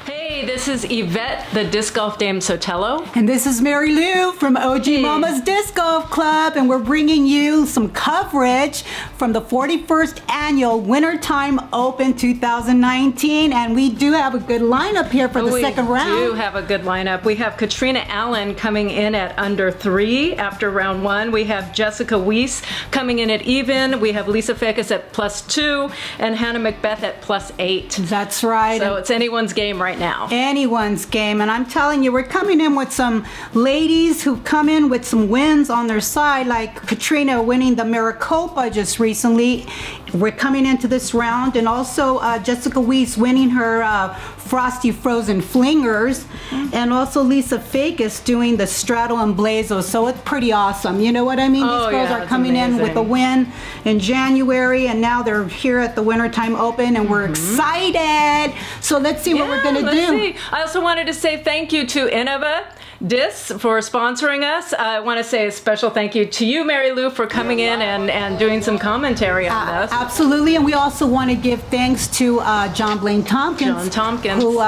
Hey, this is Yvette, the Disc Golf Dame Sotelo. And this is Mary Lou from OG Mama's Disc Golf Club, and we're bringing you some coverage from the 41st Annual Wintertime Open 2019, and we do have a good lineup here for the second round. We do have a good lineup. We have Catrina Allen coming in at under 3 after round 1. We have Jessica Weese coming in at even. We have Lisa Fajkus at +2 and Hannah Mcbeth at +8. That's right. So it's anyone's game right now. Anyone's game, and I'm telling you, we're coming in with some ladies who come in with some wins on their side, like Catrina winning the Maricopa just recently. We're coming into this round, and also Jessica Weese winning her Frosty Frozen Flingers, and also Lisa Fajkus doing the Strato and Blazo. So it's pretty awesome. You know what I mean? These girls are coming in with a win in January, and now they're here at the Wintertime Open, and we're excited. So let's see what we're going to do. I also wanted to say thank you to Innova Discs for sponsoring us. I want to say a special thank you to you, Mary Lou, for coming in and doing some commentary on this. Absolutely, and we also want to give thanks to John Blaine Tomkins, who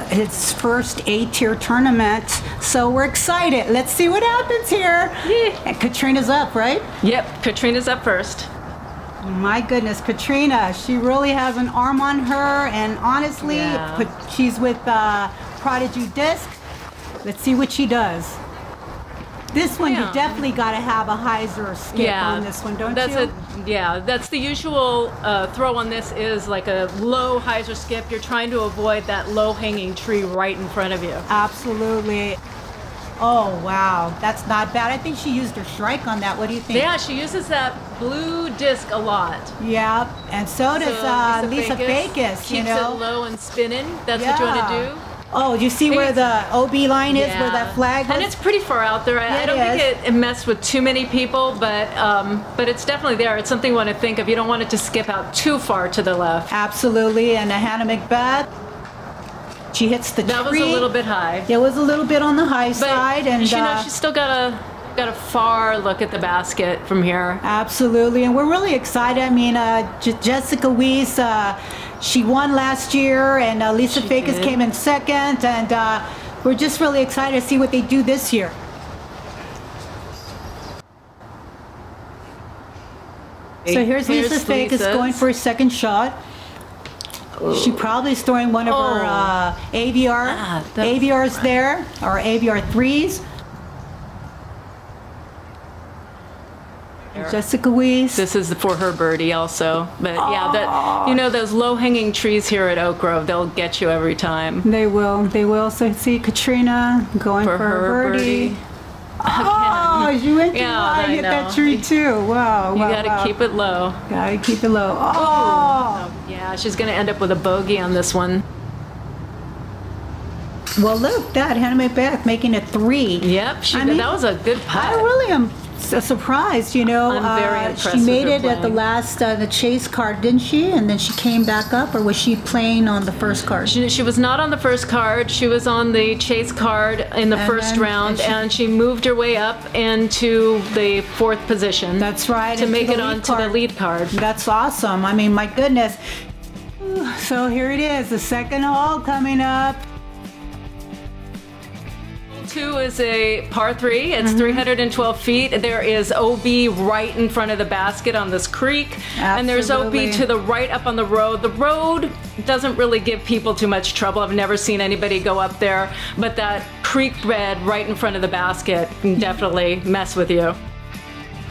his first A-tier tournament. So we're excited. Let's see what happens here. Yeah. And Catrina's up, right? Yep, Catrina's up first. My goodness, Catrina, she really has an arm on her, and honestly, she's with Prodigy Disc. Let's see what she does. This one, you definitely got to have a hyzer skip on this one, don't you? That's the usual throw on this, is like a low hyzer skip. You're trying to avoid that low-hanging tree right in front of you. Absolutely. Oh, wow. That's not bad. I think she used her strike on that. What do you think? Yeah, she uses that blue disc a lot. Yeah, and so does Lisa Fajkus. Keeps it low and spinning. That's what you want to do. Oh, you see where the OB line is, where that flag was? And it's pretty far out there. I don't think it messed with too many people, but it's definitely there. It's something you want to think of. You don't want it to skip out too far to the left. Absolutely. And Hannah Mcbeth, she hits the tree. That was a little bit high. It was a little bit on the high side, and you know, she's still got a far look at the basket from here. Absolutely, and we're really excited. I mean, Jessica Weese, she won last year, and Lisa Fajkus came in second, and we're just really excited to see what they do this year. So here's Lisa Fajkus going for a second shot. She probably is throwing one of her AVRs there, or AVR 3s. Jessica Weese. This is for her birdie also. But yeah, that, you know, those low-hanging trees here at Oak Grove, they'll get you every time. They will. They will. So see Catrina going for her birdie. Oh, she went too high and hit that tree too. Wow. You gotta keep it low. Gotta keep it low. Oh. Yeah, she's gonna end up with a bogey on this one. Well, look, Hannah Mcbeth making a 3. Yep, that was a good putt. I really am surprised, you know. I'm very impressed. She made it at the last, the chase card, didn't she? And then she came back up, or was she playing on the first card? She was not on the first card. She was on the chase card in the first round, and she moved her way up into the 4th position. That's right. To make it onto the lead card. That's awesome. I mean, my goodness. So here it is, the second hole coming up. 2 is a par 3. It's 312 feet. There is OB right in front of the basket on this creek. And there's OB to the right up on the road. The road doesn't really give people too much trouble. I've never seen anybody go up there. But that creek bed right in front of the basket can definitely mess with you.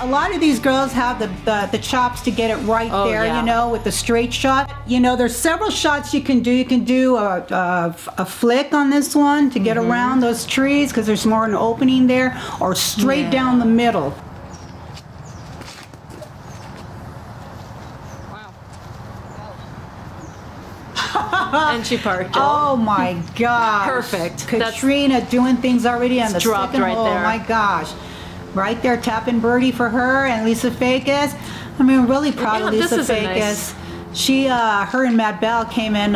A lot of these girls have the chops to get it right there, you know, with the straight shot. You know, there's several shots you can do. You can do a flick on this one to get around those trees, because there's more an opening there, or straight down the middle. And she parked it. Oh my gosh. Perfect. Katrina doing things already on the second hole. There. Oh my gosh. Right there, tapping birdie for her and Lisa Fajkus. I mean, really proud of Lisa Fajkus. She, her and Matt Bell came in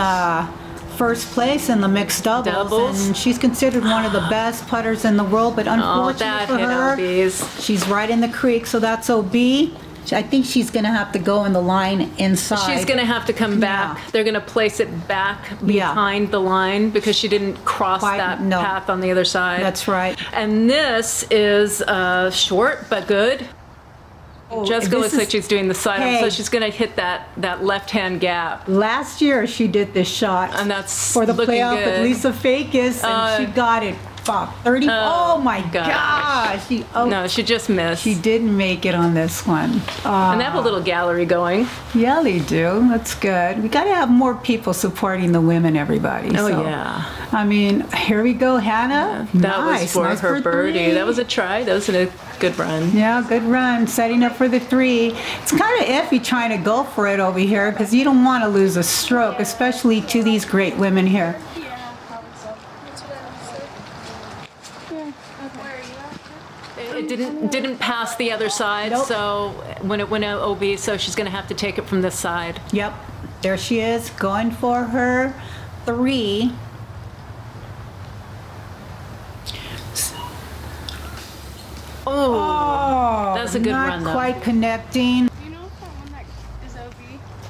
first place in the mixed doubles. And she's considered one of the best putters in the world, but unfortunately for her, she's right in the creek, so that's OB. I think she's going to have to go in the line inside. She's going to have to come back. Yeah. They're going to place it back behind the line because she didn't cross that path on the other side. That's right. And this is short but good. Jessica looks like she's doing the sidearm, so she's going to hit that left-hand gap. Last year she did this shot, and that's for the playoff good. with Lisa Fajkus, and she got it. 30. Oh my gosh. No, she just missed. She didn't make it on this one. And they have a little gallery going. Yeah, they do. That's good. We got to have more people supporting the women, everybody. Oh, yeah. I mean, here we go, Hannah. Yeah, that was for her birdie. That was a try. That was a good run. Yeah, good run. Setting up for the 3. It's kind of iffy trying to go for it over here because you don't want to lose a stroke, especially to these great women here. It didn't pass the other side, so when it went out OB, so she's going to have to take it from this side. Yep, there she is, going for her 3. Oh, that's a good run, though. Not quite connecting. Do you know if that one that is OB,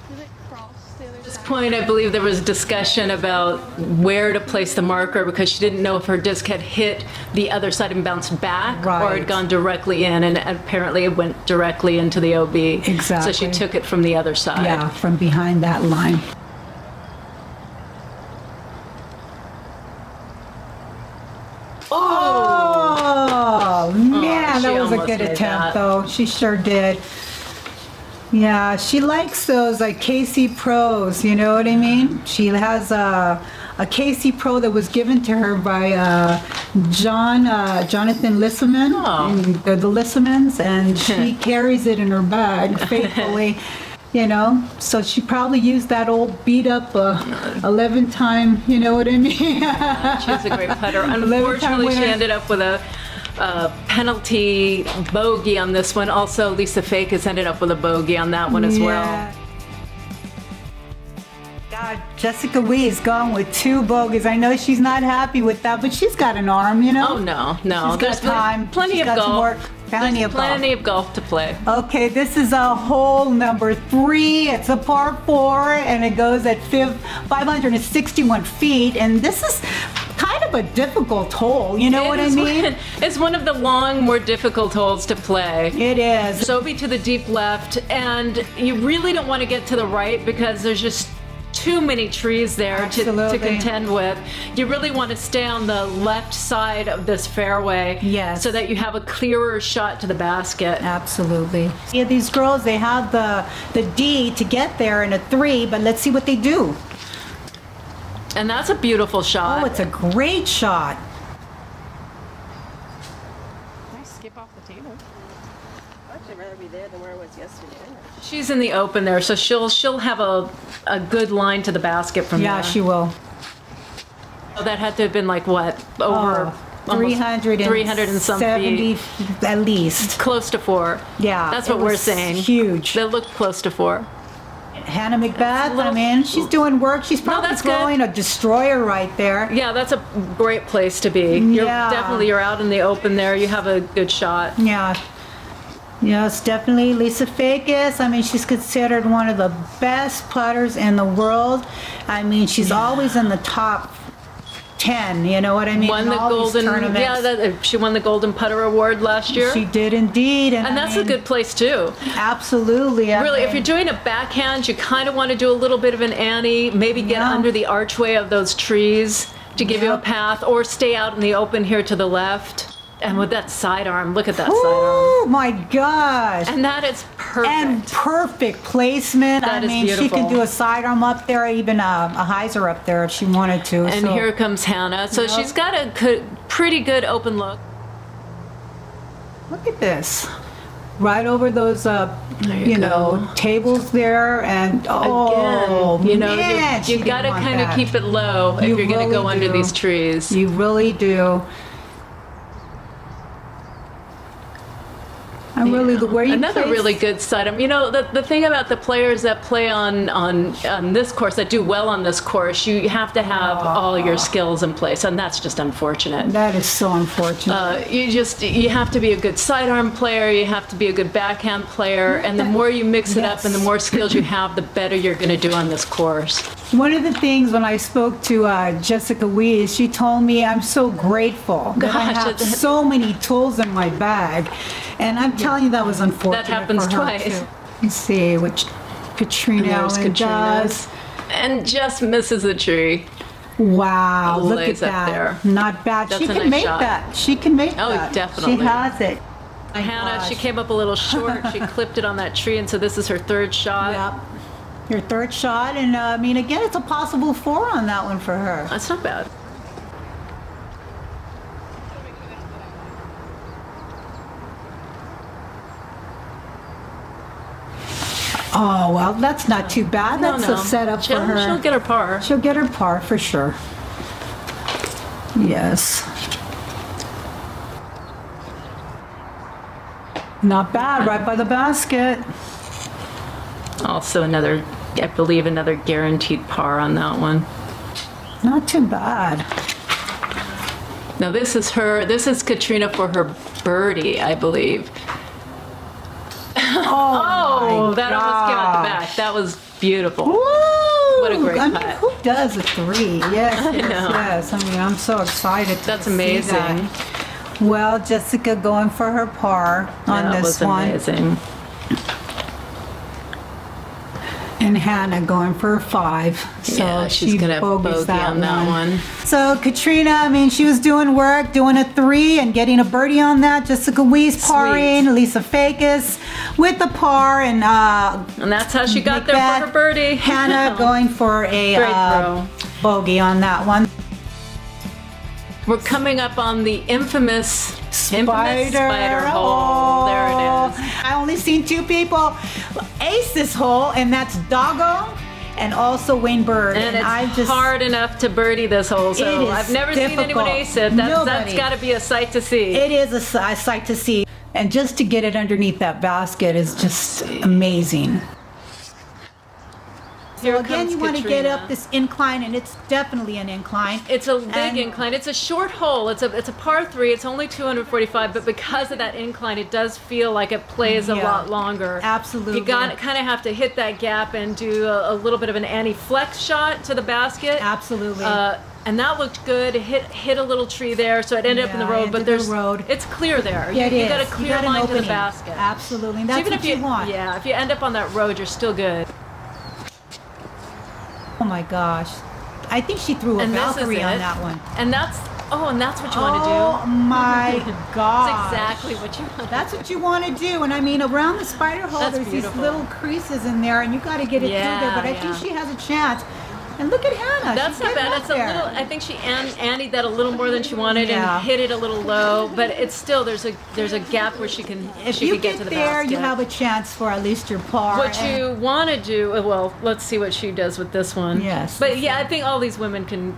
does it cross the other side? At this point, I believe there was discussion about where to place the marker because she didn't know if her disc had hit the other side and bounced back or had gone directly in, and apparently it went directly into the OB. Exactly. So she took it from the other side. Yeah, from behind that line. Oh man, that was a good attempt, though. She sure did. Yeah, she likes those like KC Pros, you know what I mean? She has a KC Pro that was given to her by Jonathan Lissaman, the Lissamans, and she carries it in her bag faithfully. You know, so she probably used that old beat up 11-time, you know what I mean? She's a great putter. Unfortunately, she ended up with a penalty bogey on this one. Also, Lisa Fajkus ended up with a bogey on that one as well. God, Jessica Weese gone with 2 bogeys. I know she's not happy with that, but she's got an arm, you know? Oh, no. She's got time. Plenty of golf. Plenty of golf to play. Okay, this is a hole number 3. It's a par 4, and it goes at 561 feet. And this is kind of a difficult hole. You know what I mean? It's one of the long, more difficult holes to play. It is. So be to the deep left, and you really don't want to get to the right because there's just too many trees there to contend with. You really want to stay on the left side of this fairway, so that you have a clearer shot to the basket. Absolutely. Yeah, these girls, they have the D to get there in a 3, but let's see what they do. And that's a beautiful shot. Oh, it's a great shot. Nice skip off the table. I'd actually rather be there than where I was yesterday. She's in the open there, so she'll have a good line to the basket from there. Yeah, she will. Oh, that had to have been like what? Over 300 and some feet. At least. Close to 4. Yeah. That's what we're saying. Huge. They look close to 4. Hannah Mcbeth, I mean, she's doing work. She's probably throwing a destroyer right there. Yeah, that's a great place to be. You're out in the open there. You have a good shot. Yeah. Yes, definitely Lisa Fajkus. I mean, she's considered one of the best putters in the world. I mean, she's always in the top 10, you know what I mean? Won the golden, she won the Golden Putter Award last year. She did indeed. And that's a good place too. Absolutely. Really, if you're doing a backhand, you kind of want to do a little bit of an ante, maybe get under the archway of those trees to give you a path, or stay out in the open here to the left. And with that sidearm, look at that sidearm. Oh my gosh. And that is perfect. And perfect placement. That is beautiful. She could do a sidearm up there, even a hyzer up there if she wanted to. And here comes Hannah. So she's got a pretty good open look. Look at this. Right over those, tables there, and again, you know, man, you got to kind of keep it low if you're going to go under these trees. You really do. I really the way you another place- really good side. You know, the thing about the players that play on this course, that do well on this course, you have to have all your skills in place, and that's just unfortunate. That is so unfortunate. You have to be a good sidearm player, you have to be a good backhand player, and the more you mix it up and the more skills you have, the better you're going to do on this course. One of the things when I spoke to Jessica Weese, she told me I'm so grateful that I have so many tools in my bag. And I'm telling you, that was unfortunate. That happens for her twice. Too. Let's see which Catrina Allen does. And just misses the tree. Wow, look at Lays up that. there. Not bad. That's She a can nice make shot. that. She can make Oh, that. definitely. She has it. Hannah, she came up a little short. She clipped it on that tree, and so this is her third shot. Yep. Your third shot, and I mean, again, it's a possible 4 on that one for her. That's not bad. Oh, well, that's not too bad. That's a setup for her. She'll get her par. She'll get her par for sure. Yes. Not bad, right by the basket. Also another, I believe, another guaranteed par on that one. Not too bad. Now this is Catrina for her birdie, I believe. Oh, that almost came out the back. That was beautiful. Woo! What a great I mean, putt. who does a 3? Yes, I know. yes. I mean, I'm so excited to That's see amazing. that. Well, Jessica going for her par on That this was one. amazing. And Hannah going for a 5. So Yeah, she's she gonna bogeys bogey on that one. So Catrina, I mean, she was doing work, doing a 3 and getting a birdie on that. Jessica Weese parring, Lisa Fajkus with the par, and that's how she got there Mcbeth, for her birdie. Hannah going for a Great throw. bogey on that one. We're coming up on the infamous spider hole. Oh, There it is. I only seen 2 people ace this hole, and that's Doggo and also Wayne Bird. And it's I just hard enough to birdie this hole, It so is I've never seen anyone difficult. ace it. That's got to be a sight to see. It is a sight to see, and just to get it underneath that basket is just amazing. Here So again, comes you want to Catrina. get up this incline, and it's definitely an incline. It's a big And- incline. It's a short hole. It's a par 3. It's only 245, but because of that incline, it does feel like it plays a Yeah, lot longer. absolutely. You kind of have to hit that gap and do a little bit of an anti-flex shot to the basket. Absolutely. And that looked good. It hit a little tree there, so it ended up in the Yeah, road. into But the there's road. it's clear there. Yeah, you it got a is. You clear got an line to the opening. basket. Absolutely, and So that's even what if you want. Yeah, if you end up on that road, you're still good. Oh my gosh, I think she threw a And this is Valkyrie on it. that one. And that's what you want to do. Oh my gosh. That's exactly what you want. That's what you want to do. And I mean, around the spider hole, That's there's beautiful. these little creases in there, and you got to get it through there. But I think she has a chance. And look at Hannah. That's She's not getting bad. up It's a there. little. I think she anteed that a little more than she wanted Yeah. and hit it a little low. But it's still there's a gap where she can If she you can get get to the there, basket. you have a chance for at least your par. What you want to do? Well, let's see what she does with this one. Yes. But yeah, I think all these women can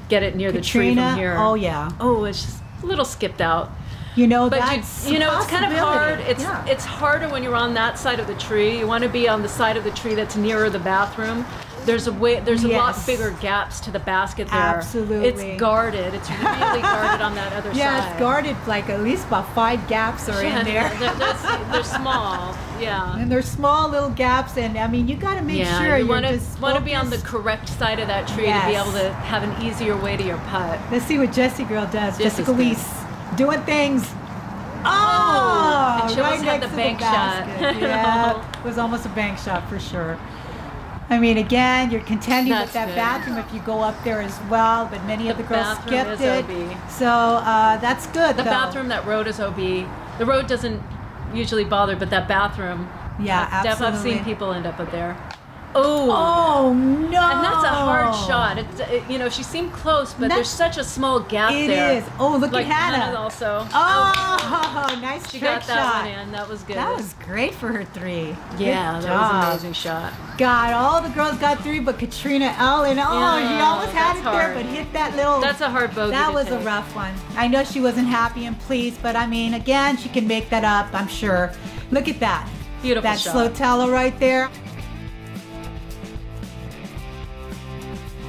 get it near the tree Catrina, from here. oh yeah. Oh, it's just a little skipped out. You know, But that's you a know, it's kind of hard. possibility. It's harder when you're on that side of the tree. You want to be on the side of the tree that's nearer the bathroom. There's a lot Yes. bigger gaps to the basket there. Absolutely. It's guarded. It's really guarded on that other Yeah, side. it's guarded like at least about 5 gaps are in there. They're small. Yeah. And there's small little gaps, and I mean, you got to make Yeah, sure you you're want just to be on the focused. correct side of that tree to be Yes. able to have an easier way to your putt. Let's see what Jessie Girl does. Jessie's Jessica good. Weese doing things. Oh, and she right almost had next the to bank basket. shot. Yeah, it was almost a bank shot for sure. I mean, again, you're contending That's with that good. bathroom if you go up there as well, but many of the girls bathroom skipped is it. OB. So that's good. The though. bathroom, that road is OB. The road doesn't usually bother, but that bathroom. Yeah, I've absolutely. seen people end up up there. Oh no! And that's a hard shot. You know, she seemed close, but there's such a small gap there. It is. Oh, look like at Hannah. Hannah also. Oh, nice she trick got that shot. one in. That was good. That was great for her 3. Yeah, Good that was job. an amazing shot. God, all the girls got 3, but Catrina Allen. Oh, Yeah, she almost had that's it there, hard. but hit that little. That's a hard bogey. That to was a take. rough one. I know she wasn't happy and pleased, but I mean, again, she can make that up, I'm sure. Look at that. Beautiful that shot. slow tallow right there.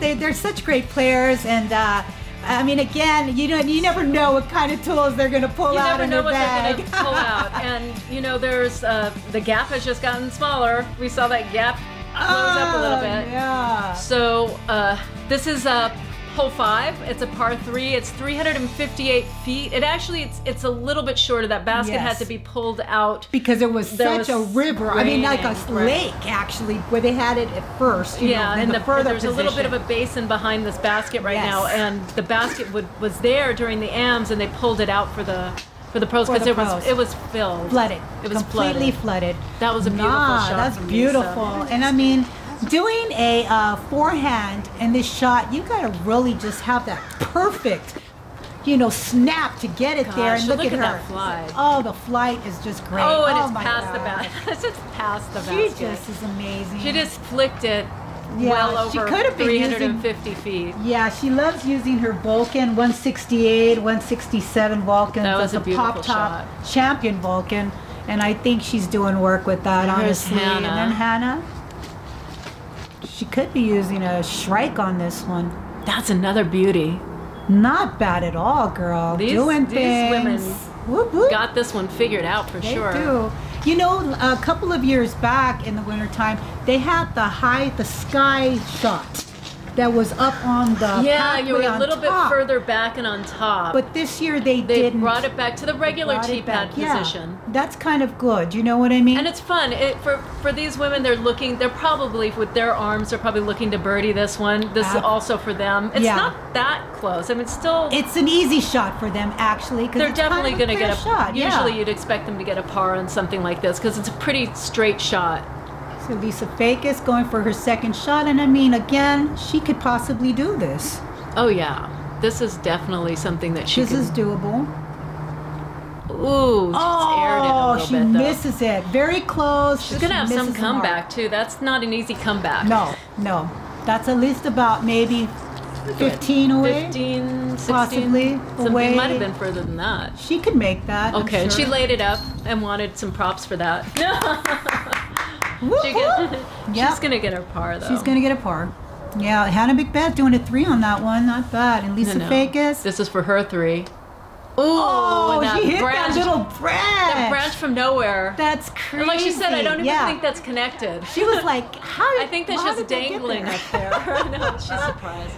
They're such great players, and I mean, again, you never know what kind of tools they're going to pull out in their bag. You never know what they're going to pull out. And, you know, there's the gap has just gotten smaller. We saw that gap close up a little bit. Yeah. So this is hole 5. It's a par 3. It's 358 feet. It actually, it's a little bit shorter. That basket had to be pulled out. Because it was such a river. I mean, like a lake, actually, where they had it at first. You know, and there's a little bit of a basin behind this basket right Yes. now. And the basket was there during the AMs, and they pulled it out for the pros because it was filled. Flooded. It was completely flooded. That was a beautiful shot. That's from beautiful. Lisa. And I mean, doing a forehand in this shot, you got to really just have that perfect, you know, snap to get it there. And look at her. That flight. Oh, the flight is just great. Oh, and it's my past the God. basket. It's just past the She basket. just is amazing. She just flicked it Yeah, well she over could have been 350 feet. Yeah, she loves using her Vulcan 168, 167 Vulcans. That was as a beautiful pop top shot. champion Vulcan, and I think she's doing work with that, honestly. Hannah. And then Hannah, she could be using a Shrike on this one. That's another beauty. Not bad at all, girl. Doing These things. women Whoop, whoop. got this one figured out for They sure. do. You know, a couple of years back in the wintertime, they had the sky shot that was up on the Yeah, you were pathway a on little bit top. further back and on top. But this year they They didn't. brought it back to the regular Brought it tee pad back. Yeah, position. that's kind of good. You know what I mean? And it's fun. For these women, they're probably, with their arms, they're probably looking to birdie this one. This is also for them. It's Yeah. not that close. I mean, it's still... It's an easy shot for them, actually. They're definitely going to get a shot. Usually Yeah. you'd expect them to get a par on something like this because it's a pretty straight shot. So Lisa Fajkus going for her second shot, and I mean, again, she could possibly do this. Oh yeah, this is definitely something that she This is doable. Ooh, just aired it a little she bit though. misses it. Very close. She's gonna have some comeback too. That's not an easy comeback. No. That's at least about maybe 15 away. 15, 16. Possibly Something away. might have been further than that. She could make that. Okay, I'm and she sure. laid it up and wanted some props for that. Yep. She's gonna get her par though. She's gonna get a par. Yeah, Hannah Mcbeth doing a 3 on that one, not bad. And Lisa No. Fajkus. This is for her 3. Ooh, Oh, and she hit branch, that little branch. that branch from nowhere. That's crazy. And like she said, I don't even Yeah. think that's connected. She was like, "How?" I think that's how just did they get dangling there? up there. No, she's surprised.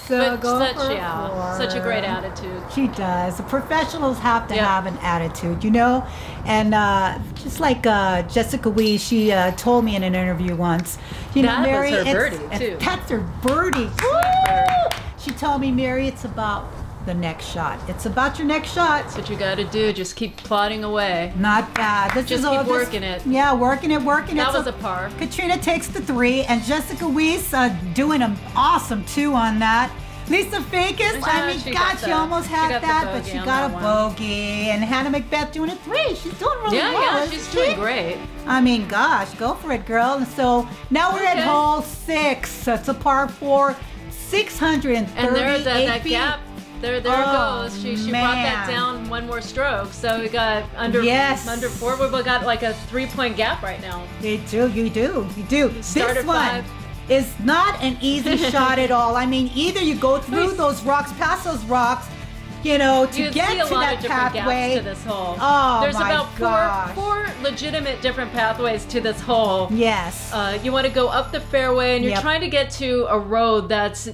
So But go such, for such a great attitude. She does. The professionals have to Yeah. have an attitude, you know? And just like Jessica Weese, she told me in an interview once, you know, That was Mary, her it's- birdie, it's- too. That's her birdie. bird. Woo! She told me, Mary, it's about the next shot. It's about your next shot. That's what you got to do. Just keep plodding away. Not bad. This Just is keep all working it. Yeah, working it. That was a par. Katrina takes the 3, and Jessica Weese doing an awesome 2 on that. Lisa Fajkus, I mean, She God, got she the- almost she had got the that, but bogey she on got a that one. bogey. And Hannah Mcbeth doing a 3. She's doing really well. Yeah, isn't she's she? doing great. I mean, gosh, go for it, girl. And so now we're at Okay. hole 6. It's a par 4, 638 And there's that feet. gap. There Oh, goes. She brought that man. down one more stroke. So we got under Yes. 4. We got like a 3-point gap right now. You do. Start This at one 5. is not an easy shot at all. I mean, either you go through those rocks, past those rocks, you know, to You get see a to lot that of different pathway. gaps to this hole. Oh, There's my about gosh. four legitimate different pathways to this hole. Yes. You want to go up the fairway, and you're Yep. trying to get to a road that's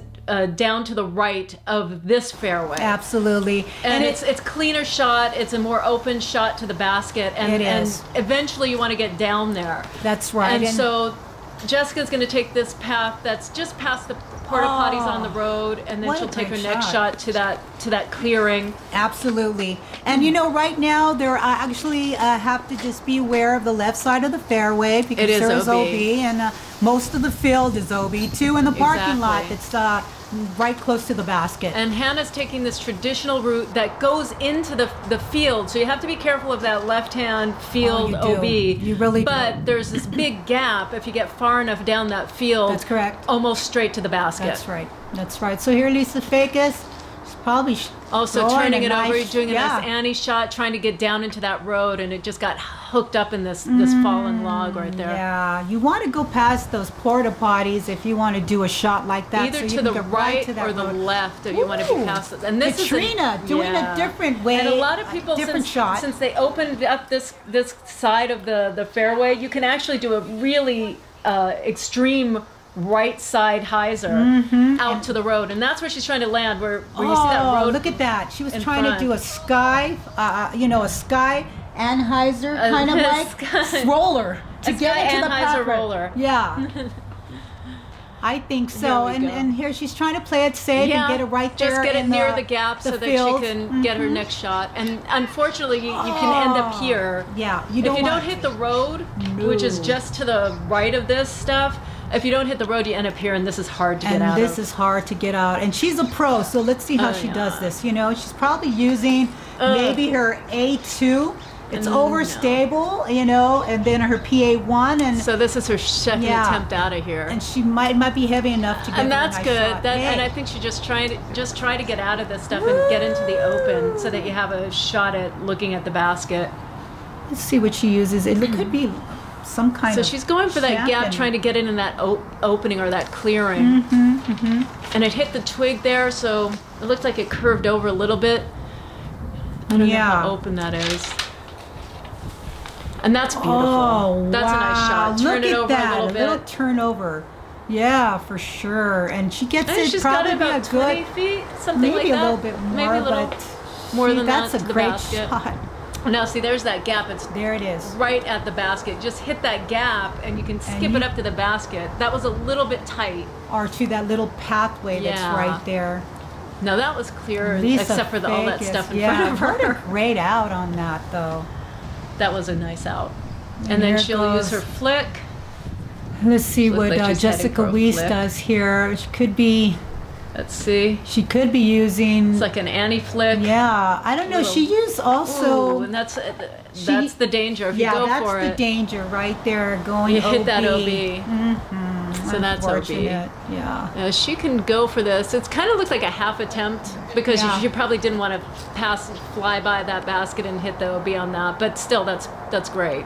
down to the right of this fairway. Absolutely. And it's cleaner shot. It's a more open shot to the basket, and It is. and eventually you want to get down there. That's right. And so Jessica's going to take this path that's just past the porta potties on the road, and then what she'll a take her great next shot. shot to that clearing. Absolutely. And you know, right now there actually have to just be aware of the left side of the fairway because It is there is OB. OB, and most of the field is OB too. In the parking lot, it's right close to the basket. And Hannah's taking this traditional route that goes into the field, so you have to be careful of that left-hand field you do. OB. You really But do. there's this big gap if you get far enough down that field. That's correct. Almost straight to the basket. That's right. That's right. So here, Lisa Fajkus, she's probably Also throwing turning a it over, nice- doing a yeah. nice Annie shot, trying to get down into that road, and it just got hooked up in this fallen log right there. Yeah, you want to go past those porta potties if you want to do a shot like that. Either so you to can the get right to that or the road. left if you want to be Ooh, past it. And this Katrina is doing a different way, And a lot of people, different shot. since they opened up this side of the fairway, you can actually do a really extreme right side hyzer out to the road, and that's where she's trying to land. Where you see that road. Look at that! She was in trying front. to do a sky, a sky Anheuser kind of like sky- roller to a get sky into the Anheuser putter. roller. Yeah. I think so, Here we go. and here she's trying to play it safe and get it right there. Just get it in near the gap so field. that she can get her next shot. And unfortunately, you can end up here. Yeah, If you don't hit the road, which is just to the right of this stuff, if you don't hit the road, you end up here, and this is hard to get out And this of. is hard to get out. And she's a pro, so let's see how she does this. You know, she's probably using maybe her A2. It's overstable, you know, and then her PA1, and So this is her second attempt out of here. and she might be heavy enough to get And her a that's nice good. shot. And Hey. I think she just try to get out of this stuff and get into the open so that you have a shot at looking at the basket. Let's see what she uses. It could be some kind So of. she's going for that gap, champion. trying to get in that opening or that clearing. And it hit the twig there, so it looked like it curved over a little bit. I don't know how open that is. And that's beautiful. Oh, That's a nice shot. Turn Look it at over that. a little bit. turnover. Yeah, for sure. And she gets And it she's got probably it about a 20 good, feet, something like maybe that. a little bit more, Maybe a little but more than that's that a to the great basket. shot. Now, see, there's that gap. It's There it is. right at the basket. Just hit that gap, and you can skip it up to the basket. That was a little bit tight. Or to that little pathway that's Yeah. right there. No, that was clear, Lisa except for all that Fajkus. stuff in Yeah, front of what her. a great out on that, though. That was a nice out. And And then here she'll use goes- her flick. Let's see Looks what like she's heading Jessica for a Weese flip. does here. She could be using. It's like an Annie flick. Yeah, I don't know. Little- She used also. Ooh, and that's the danger. If you yeah, go that's for the it, danger right there. Going you hit OB. that OB. So that's OB. Unfortunate. Yeah. She can go for this. It kind of looks like a half attempt because Yeah. she probably didn't want to fly by that basket and hit the OB on that. But still, that's great.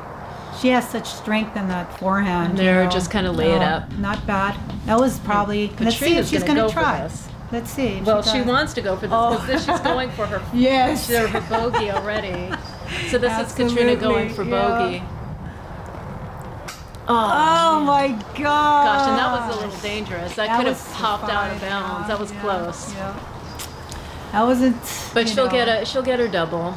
She has such strength in that forehand. And there, you know. just kinda lay it up. Not bad. That was probably. Let's see if Katrina's she's gonna going go to for try. this. Let's see. if Well, she she does. wants to go for this because this she's going for her. Yes. Her bogey already. So this is Katrina going for bogey. Oh my gosh. Gosh, and that was a little dangerous. That could have was popped out of fine, bounds. That was yeah, close. Yeah. That wasn't. But you she'll know. get her double.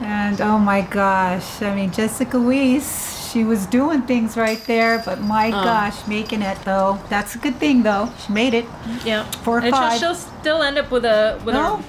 And oh my gosh, I mean, Jessica Weese, she was doing things right there, but my gosh, making it though. That's a good thing though. She made it. Yeah. 4 or And 5. she'll still end up with a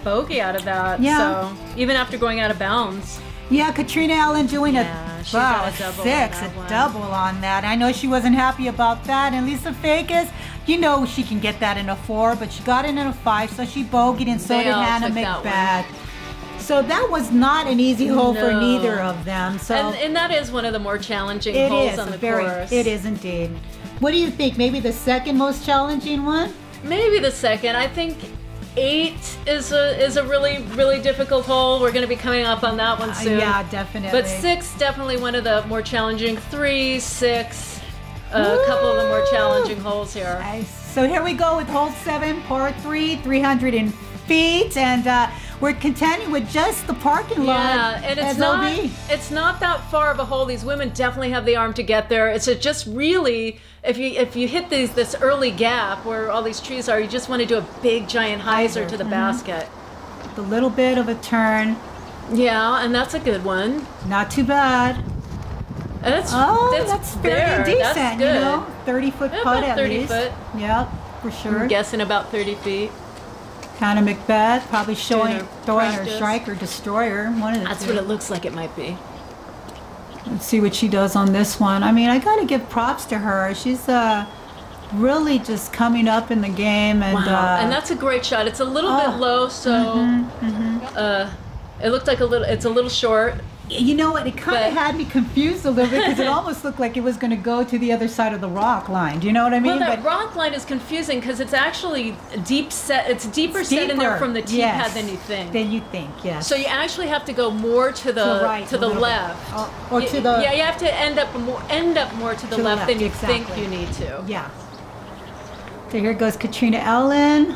bogey out of that. Yeah. So even after going out of bounds. Yeah, Catrina Allen doing Yeah, she wow, got a double on 6, that a one. double on that. I know she wasn't happy about that. And Lisa Fajkus, you know she can get that in a 4, but she got it in a 5, so she bogeyed, and so They did all Hannah took that Mcbeth. So that was not an easy hole for No. neither of them. So And that is one of the more challenging it holes is on the very, course. it is indeed. What do you think? Maybe the second most challenging one? Maybe the second. I think 8 is a really difficult hole. We're going to be coming up on that one soon. Yeah, definitely. But 6 definitely one of the more challenging. 3, 6, a couple of the more challenging holes here. Nice. So here we go with hole 7, par 3, 300 feet, and we're continuing with just the parking lot. Yeah, and it's not that far of a hole. These women definitely have the arm to get there. It's just really, if you hit this early gap where all these trees are, you just want to do a big giant hyzer to the basket. The little bit of a turn, Yeah, and that's a good one. not too bad. And that's Oh, that's fairly there. decent, That's you good. know, 30-foot Yeah, putt about at 30 least. foot. Yep. for sure. I'm guessing about 30 feet. Hannah Mcbeth probably throwing her practice. strike or destroyer. One of the That's two. what it looks like it might be. Let's see what she does on this one. I mean, I got to give props to her. She's really just coming up in the game. And, wow. And that's a great shot. It's a little bit low, so it looked like it's a little short. You know what? It kind of had me confused a little bit because it almost looked like it was going to go to the other side of the rock line. Do you know what I mean? Well, that rock line is confusing because it's actually deep set. It's deeper set in there from the tee pad than you think. Yes. So you actually have to go more to the right, to the left, or to the you have to end up more to the left than you think you need to. Yeah. So here goes Catrina Allen.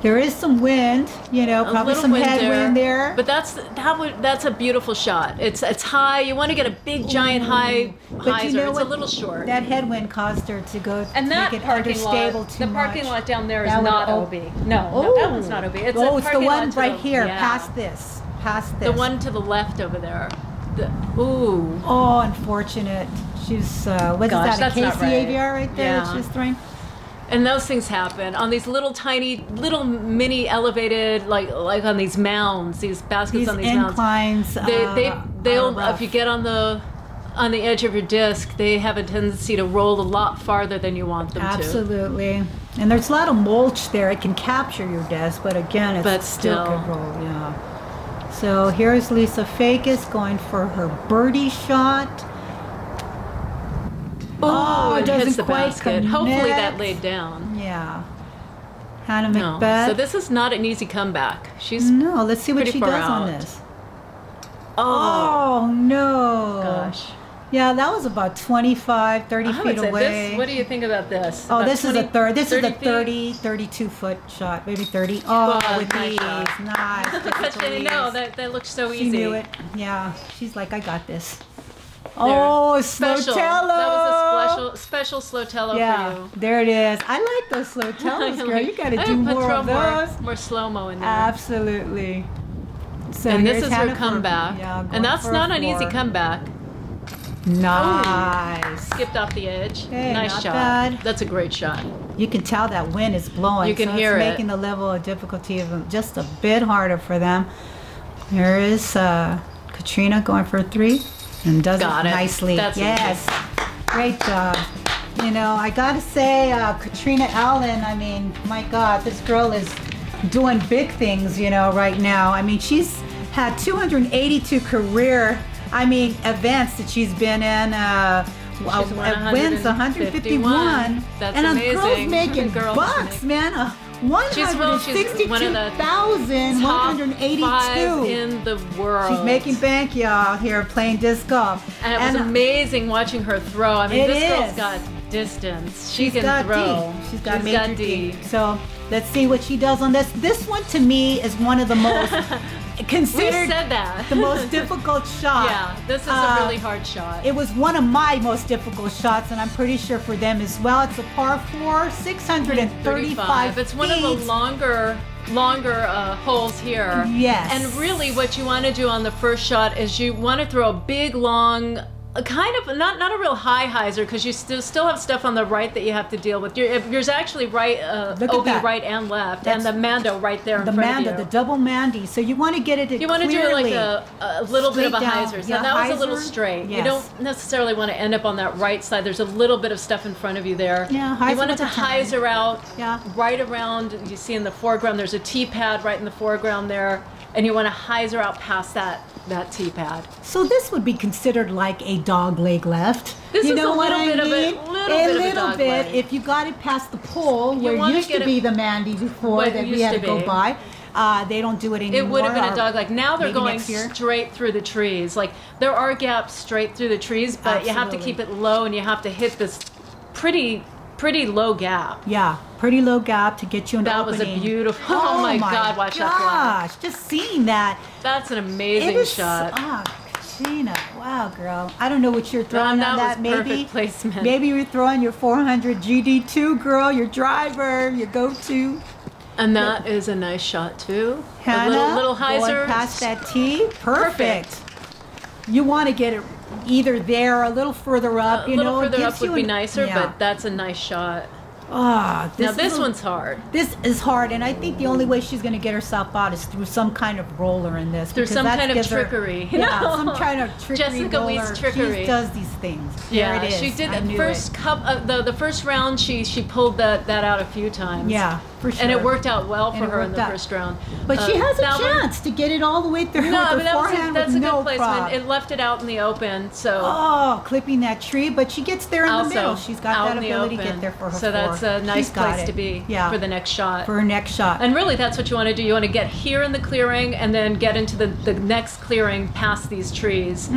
There is some wind, you know, probably some headwind there. But that's a beautiful shot. It's high. You want to get a big giant high hyzer. It's a little short. That headwind caused her to go and that make it parking lot, understable too the parking much. lot down there is not OB. No, that one's not OB. It's it's the one right here, yeah. past this. The one to the left over there. Oh, unfortunate. She's what is that? A KCAVR right there that she's throwing. And those things happen on these little mini elevated, like on these mounds, these baskets on these inclines. They'll if you get on the edge of your disc, they have a tendency to roll a lot farther than you want them to. Absolutely. And there's a lot of mulch there. It can capture your disc, but again, it's still could roll. Yeah. So here's Lisa Fajkus going for her birdie shot. Oh, it hits the basket. Hopefully that laid down. Yeah. Hannah Mcbeth. So this is not an easy comeback. Let's see what she does on this. Oh, no. Gosh. Yeah, that was about 25, 30 feet away. What do you think about this? Oh, this is a 32-foot shot, maybe 30. Oh, with these. Nice. No, that looks so easy. She knew it. Yeah. She's like, I got this. Oh, special. Slotello. That was a special Slotello for you. There it is. I like those Slotellos, girl. You got to do more of those. More slow-mo in there. Absolutely. So and this is her comeback. And that's not an easy comeback. Nice. Skipped off the edge. Hey, nice not shot. Bad. That's a great shot. You can tell that wind is blowing. You can hear it's it. making the level of difficulty of them just a bit harder for them. Here is Catrina going for a 3. And does it nicely. Yes. Great job. You know, I gotta say, Catrina Allen, I mean, my God, this girl is doing big things, you know, right now. I mean, she's had 282 career, events that she's been in. Wins 151. That's and amazing. And a girl's making bucks, man. She's one of the 162,182 in the world. She's making bank, y'all, here playing disc golf. And it was amazing watching her throw. I mean, this girl's got distance. She can throw. She's got major D. So let's see what she does on this. This one to me is one of the most considered the most difficult shot. Yeah, this is a really hard shot. It was one of my most difficult shots, and I'm pretty sure for them as well. It's a par 4, 635 It's one of the longer holes here. Yes. And really what you want to do on the first shot is you want to throw a big, long, kind of not a real high hyzer because you still have stuff on the right that you have to deal with. Yours actually right, OB right and left, and the Mando right there in front of you. The double Mandy. So you want to get it. You want to do like a little bit of a hyzer. So that was a little straight. Yes. You don't necessarily want to end up on that right side. There's a little bit of stuff in front of you there. Yeah, you want it to hyzer out right around. You see in the foreground. There's a tee pad right in the foreground there, and you want to hyzer out past that tee pad. So this would be considered like a dog leg left. This you is know a what little I bit mean? of a little bit. If you got it past the pole, where it used to be the Mandy before that we had to go by. They don't do it anymore. It would have been a dog leg. Now they're going straight through the trees. Like there are gaps straight through the trees, but you have to keep it low and you have to hit this pretty low gap. Yeah, pretty low gap to get you an opening. That was a beautiful. Oh my God! Watch that fly. Just seeing that. That's an amazing shot. Catrina, wow, girl. I don't know what you're throwing on that. Was perfect placement. Maybe you're throwing your 400 GD2, girl. Your driver, your go-to. And that is a nice shot too. Hannah, a little hyzer. Going past that tee. Perfect. You want to get it either there or a little further up. A little further up would be nicer, but that's a nice shot. Ah, Now this one's hard. This is hard, and I think the only way she's going to get herself out is through some kind of roller in this. Through some kind of trickery. Yeah, some kind of trickery. Jessica Weese trickery. She does these things. Yeah, there it is. she did the first the first round. She pulled that out a few times. Yeah, for sure. And it worked out well for her in the first round. But she has a chance to get it all the way through. No, with but that's a good placement. Problem. It left it out in the open. So clipping that tree, but she gets there in the middle. She's got that ability to get there for her. So that's a nice place to be for the next shot. For her next shot. And really, that's what you want to do. You want to get here in the clearing and then get into the next clearing past these trees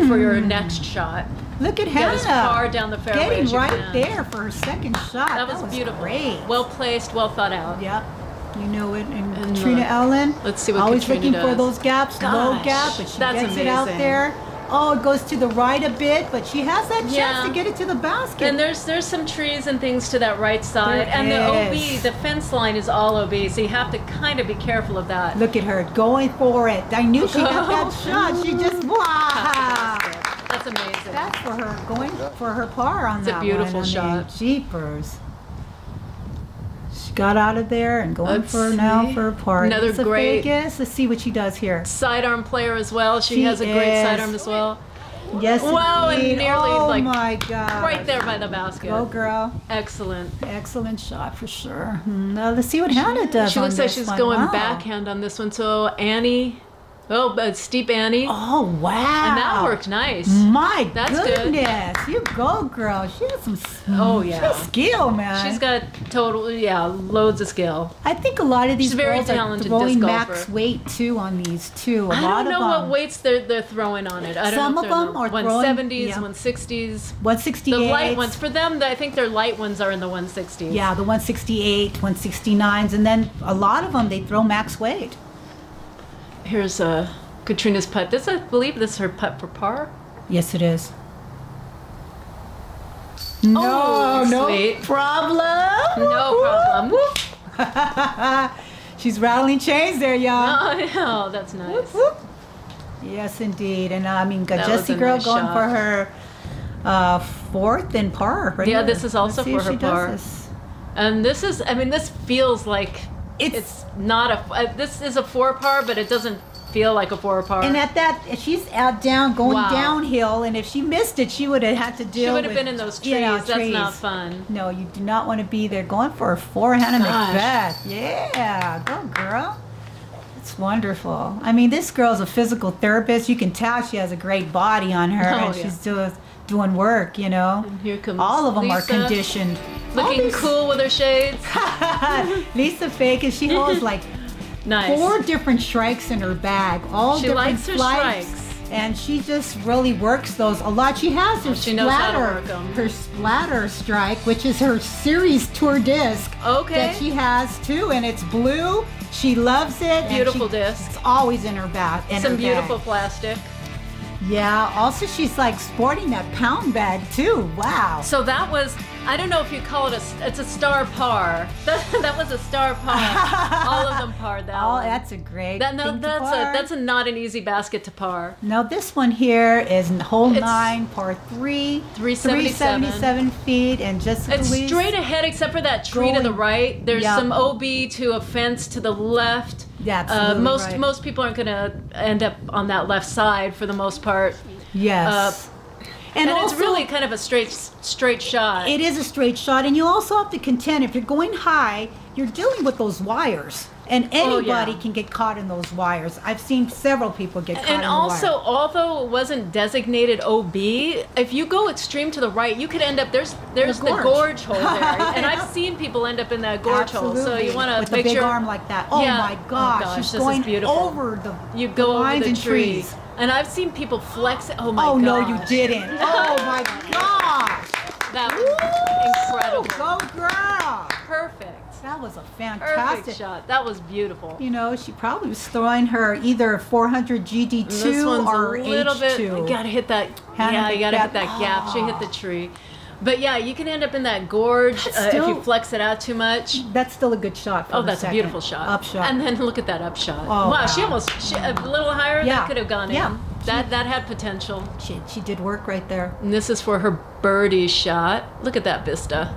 for your next shot. Look at Hannah. Get as far down the fairway getting as you right can. there for her second shot. That was beautiful. Great. Well placed, well thought out. Yep. You know it. And Catrina Allen. Let's see what always Catrina looking does. for those gaps, low gap, but she gets it out there. Oh, it goes to the right a bit, but she has that chance to get it to the basket. And there's some trees and things to that right side. There and the is. OB, the fence line is all OB, so you have to kind of be careful of that. Look at her going for it. I knew she got that shot. She just, wow. That's amazing. That's for her, going for her par on that one. It's a beautiful shot. Jeepers. She got out of there and going for a par. Another great Fajkus. Let's see what she does here. Sidearm player as well. She has a great sidearm as well. Yes, wow, indeed. and nearly oh my God. right there by the basket. Go girl. Excellent. Excellent shot for sure. Now let's see what Hannah does. She looks like she's going wow. backhand on this one. So Annie. Oh, but steep Annie. Oh, wow. And that worked nice. My That's goodness. Good. You go, girl. She has some she has skill, man. She's got loads of skill. I think a lot of these girls are throwing max golfer. weight, too, on these, too. I don't know what weights they're throwing on it. I don't know if some of them are 170s, 160s. 168. The light ones. For them, I think their light ones are in the 160s. Yeah, the 168, 169s. And then a lot of them, they throw max weight. Here's Katrina's putt. I believe this is her putt for par. Yes, it is. No problem. No problem. She's rattling chains there, y'all. Oh, that's nice. Whoop, whoop. Yes, indeed. And I mean, got Jessie girl nice going shot. for her fourth in par. Right here. This is also for her par. And this is, this feels like it's not a. This is a 4 par, but it doesn't feel like a 4 par. And at that, she's out going downhill, and if she missed it, she would have had to deal with. She would have been in those trees. That's not fun. No, you do not want to be there. Going for a 4, Hannah Mcbeth. Yeah, go girl. It's wonderful. I mean, this girl's a physical therapist. You can tell she has a great body on her, and she's doing work. You know. And here comes all of them Lisa, are conditioned. Looking cool with her shades. Lisa Fajkus, she holds like. Nice. 4 different strikes in her bag, all she different likes her strikes, and she just really works those a lot. She has her her splatter strike, which is her series tour disc that she has too, and it's blue. She loves it. Beautiful disc. It's always in her bag. Some beautiful plastic. Yeah. Also, she's like sporting that pound bag too. Wow. So that was. I don't know if you call it it's a star par. That was a star par. All of them par that one. That's a great that's not an easy basket to par. Now this one here is hole 9, par 3, 377 feet, and just it's straight ahead except for that tree to the right. There's some OB to a fence to the left. Yeah, most people aren't going to end up on that left side for the most part. Yes. And also, it's really kind of a straight shot. It is a straight shot, and you also have to contend if you're going high, you're dealing with those wires, and anybody can get caught in those wires. I've seen several people get caught in the wires. And also, although it wasn't designated OB, if you go extreme to the right, you could end up there's the gorge hole there, and I've seen people end up in that gorge hole. So you want to make sure with a big arm like that. Oh my gosh, she's going over the over the trees. And I've seen people flex it. Oh my gosh. Oh no, you didn't. Oh my gosh. That was incredible. Go girl. Perfect. That was a fantastic shot. That was beautiful. You know, she probably was throwing her either 400 GD2 or a little H2. bit. You gotta hit that. You gotta hit that gap. She hit the tree. But yeah, you can end up in that gorge if you flex it out too much. That's still a good shot. That's a beautiful shot. Up shot. And then look at that up shot. Oh, wow, she almost a little higher. That could have gone in. Yeah. That had potential. She did work right there. And this is for her birdie shot. Look at that vista.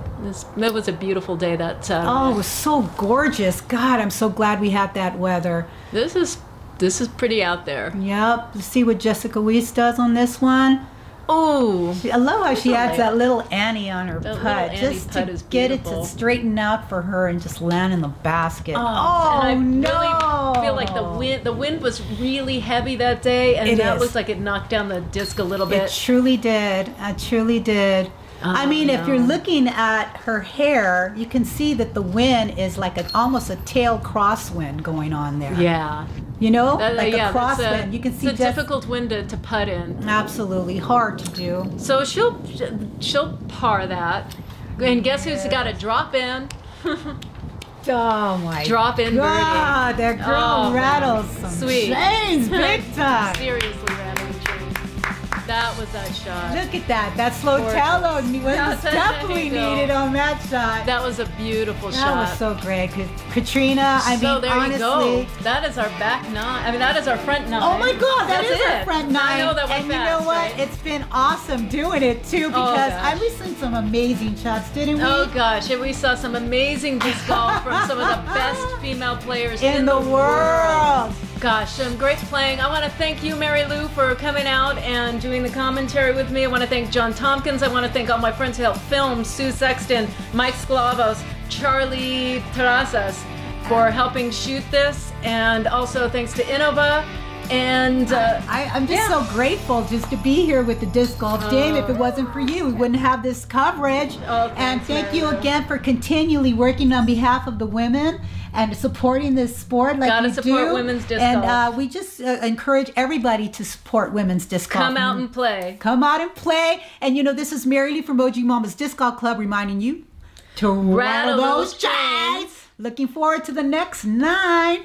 That was a beautiful day that Saturday. Oh, it was so gorgeous. God, I'm so glad we had that weather. This is pretty out there. Yep. Let's see what Jessica Weese does on this one. Oh, I love how she adds that little Annie on her That putt, little Annie just putt to is get it to beautiful. straighten out for her and just land in the basket. Oh, and no! I really feel like the wind was really heavy that day, and that looks like it knocked down the disc a little bit. It truly did. It truly did. I mean, if you're looking at her hair, you can see that the wind is like almost a tail crosswind going on there. Yeah. You know, like a that's crosswind. You can see it's a difficult wind to putt in. Absolutely hard to do. So she'll par that, and guess who's got a drop in? Oh my Drop in God, birdie. that girl rattles some Sweet. chains big time. Seriously, rattling chains. That was that shot. Look at that. That slow tello was definitely needed on that shot. That was a beautiful shot. That was so great. Catrina, I mean, there honestly. you go. That is our back nine. I mean, that is our front nine. Oh my God, that is our front nine. I know that went and fast, you know what? right? It's been awesome doing it too because I listened to some amazing shots, didn't we? Oh gosh, and we saw some amazing disc golf from some of the best female players in the world. Gosh, some great playing. I want to thank you, Mary Lou, for coming out and doing the commentary with me. I want to thank John Tomkins. I want to thank all my friends who helped film, Sue Sexton, Mike Sklavos, Charlie Terrazas for helping shoot this, and also thanks to Innova. And I'm just so grateful just to be here with the disc golf team. If it wasn't for you, we wouldn't have this coverage. And thank you again for continually working on behalf of the women and supporting this sport like Gotta you support do. women's disc and golf. We just encourage everybody to support women's disc golf. Come out and play. Come out and play. And you know, this is Mary Lou from Moji Mama's Disc Golf Club reminding you to rattle those chains. Looking forward to the next 9.